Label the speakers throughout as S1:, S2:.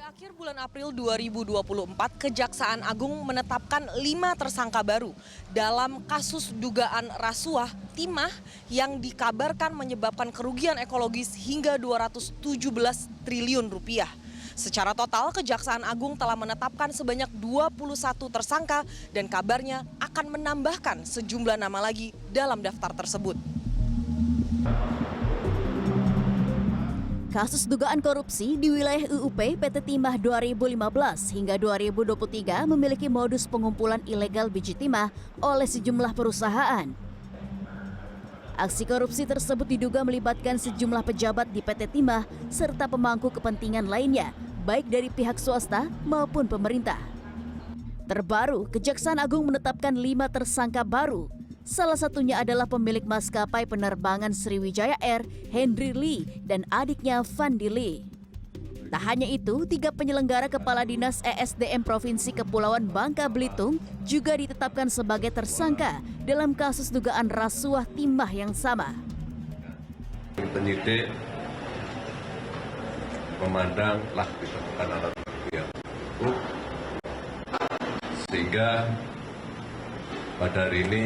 S1: Pada akhir bulan April 2024, Kejaksaan Agung menetapkan 5 tersangka baru dalam kasus dugaan rasuah timah yang dikabarkan menyebabkan kerugian ekologis hingga 217 triliun rupiah. Secara total, Kejaksaan Agung telah menetapkan sebanyak 21 tersangka dan kabarnya akan menambahkan sejumlah nama lagi dalam daftar tersebut.
S2: Kasus dugaan korupsi di wilayah UUP PT Timah 2015 hingga 2023 memiliki modus pengumpulan ilegal biji timah oleh sejumlah perusahaan. Aksi korupsi tersebut diduga melibatkan sejumlah pejabat di PT Timah serta pemangku kepentingan lainnya, baik dari pihak swasta maupun pemerintah. Terbaru, Kejaksaan Agung menetapkan 5 tersangka baru. Salah satunya adalah pemilik maskapai penerbangan Sriwijaya Air, Henry Lee, dan adiknya Fandi Lee. Tak hanya itu, 3 penyelenggara Kepala Dinas ESDM Provinsi Kepulauan Bangka Belitung juga ditetapkan sebagai tersangka dalam kasus dugaan rasuah timah yang sama.
S3: Penyidik memandanglah ditemukan alat bukti yang cukup, sehingga pada hari ini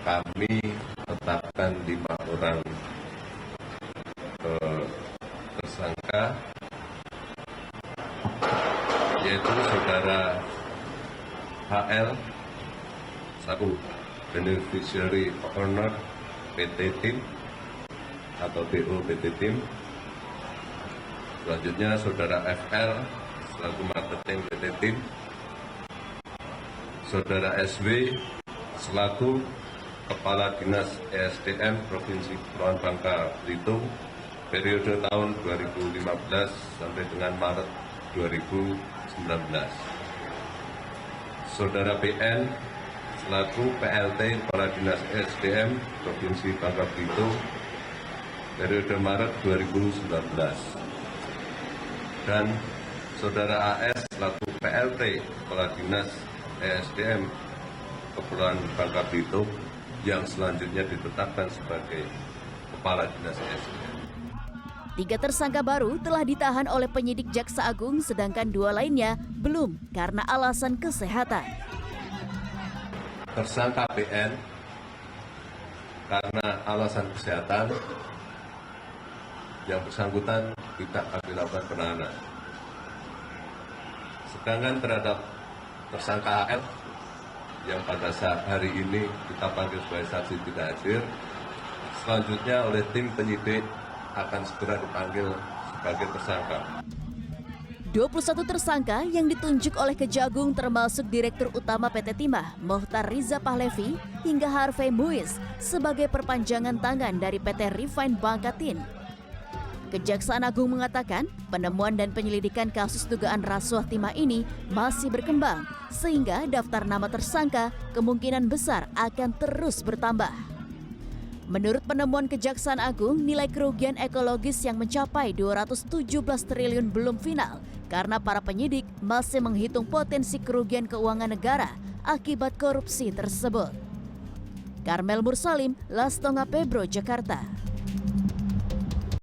S3: kami tetapkan 5 orang tersangka, yaitu saudara HL selaku beneficiary owner PT Tim atau BO PT Tim. Selanjutnya saudara FL selaku marketing PT Tim, saudara SW selaku Kepala Dinas ESDM Provinsi Kepulauan Bangka Belitung periode tahun 2015 sampai dengan Maret 2019. Saudara PN selaku PLT Kepala Dinas ESDM Provinsi Bangka Belitung periode Maret 2019. Dan saudara AS selaku PLT Kepala Dinas ESDM Kepulauan Bangka Belitung yang selanjutnya ditetapkan sebagai Kepala Dinas ESDM.
S2: 3 tersangka baru telah ditahan oleh penyidik Jaksa Agung, sedangkan 2 lainnya belum karena alasan kesehatan.
S3: Tersangka PN karena alasan kesehatan, yang bersangkutan tidak kami lakukan penahanan. Sedangkan terhadap tersangka AL yang pada saat hari ini kita panggil sebagai saksi tidak hadir, selanjutnya oleh tim penyidik akan segera dipanggil sebagai tersangka.
S2: 21 tersangka yang ditunjuk oleh Kejagung termasuk Direktur Utama PT Timah, Mohtar Riza Pahlevi, hingga Harvey Muiz sebagai perpanjangan tangan dari PT Refine Bangka Tin. Kejaksaan Agung mengatakan penemuan dan penyelidikan kasus dugaan rasuah timah ini masih berkembang, sehingga daftar nama tersangka kemungkinan besar akan terus bertambah. Menurut penemuan Kejaksaan Agung, nilai kerugian ekologis yang mencapai 217 triliun belum final karena para penyidik masih menghitung potensi kerugian keuangan negara akibat korupsi tersebut. Karmel Mursalim, Lastonga Pebro, Jakarta.